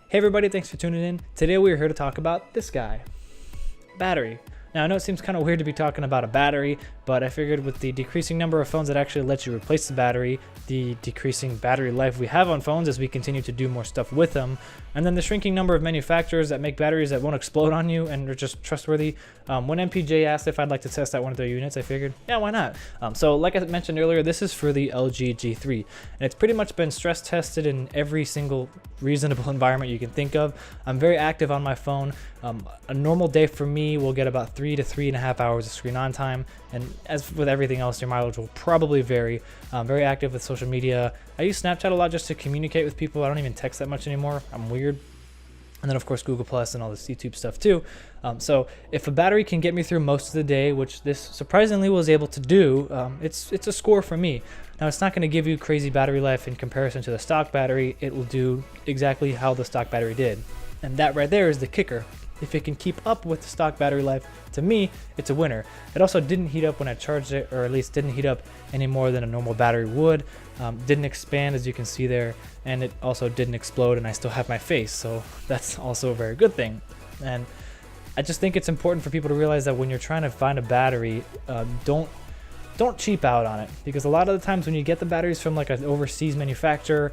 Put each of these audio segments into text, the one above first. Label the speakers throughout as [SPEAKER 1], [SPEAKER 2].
[SPEAKER 1] Hey everybody, thanks for tuning in. Today we are here to talk about this guy, battery. Now I know it seems kind of weird to be talking about a battery, but I figured with the decreasing number of phones that actually let you replace the battery, the decreasing battery life we have on phones as we continue to do more stuff with them, and then the shrinking number of manufacturers that make batteries that won't explode on you and are just trustworthy. When MPJ asked if I'd like to test out one of their units, I figured, yeah, why not? So like I mentioned earlier, this is for the LG G3, and it's pretty much been stress tested in every single reasonable environment you can think of. I'm very active on my phone. A normal day for me will get about 3 to 3.5 hours of screen on time, and as with everything else, your mileage will probably vary. I'm very active with social media. I use Snapchat a lot just to communicate with people. I don't even text that much anymore. I'm weird. And then of course Google Plus and all this YouTube stuff too. So if a battery can get me through most of the day, which this surprisingly was able to do, it's a score for me. Now it's not going to give you crazy battery life in comparison to the stock battery. It will do exactly how the stock battery did. And that right there is the kicker. If it can keep up with the stock battery life, to me, it's a winner. It also didn't heat up when I charged it, or at least didn't heat up any more than a normal battery would. Didn't expand, as you can see there, and it also didn't explode, and I still have my face, so that's also a very good thing. And I just think it's important for people to realize that when you're trying to find a battery, don't cheap out on it, because a lot of the times when you get the batteries from like an overseas manufacturer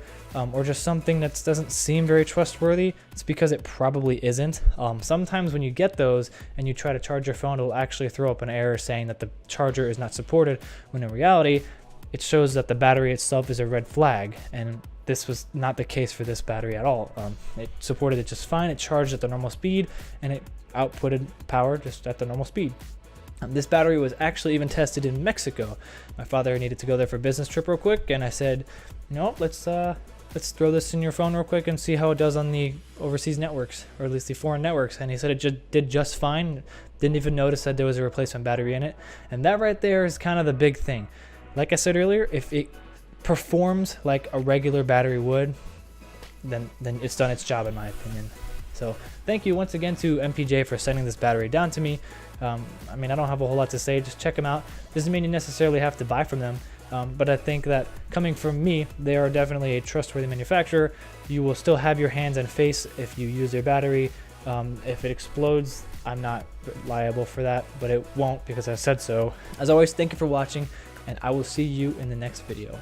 [SPEAKER 1] or just something that doesn't seem very trustworthy, it's because it probably isn't. Sometimes when you get those and you try to charge your phone, it'll actually throw up an error saying that the charger is not supported, when in reality it shows that the battery itself is a red flag, and this was not the case for this battery at all. It supported it just fine. It charged at the normal speed and it outputted power just at the normal speed. This battery was actually even tested in Mexico. My father needed to go there for a business trip real quick, and I said, no, let's throw this in your phone real quick and see how it does on the overseas networks, or at least the foreign networks. And he said it did just fine. Didn't even notice that there was a replacement battery in it. And that right there is kind of the big thing. Like I said earlier, if it performs like a regular battery would, then it's done its job in my opinion. So thank you once again to MPJ for sending this battery down to me. I mean, I don't have a whole lot to say. Just check them out. Doesn't mean you necessarily have to buy from them, but I think that coming from me, they are definitely a trustworthy manufacturer. You will still have your hands and face if you use their battery. If it explodes, I'm not liable for that, but it won't because I said so. As always, thank you for watching, and I will see you in the next video.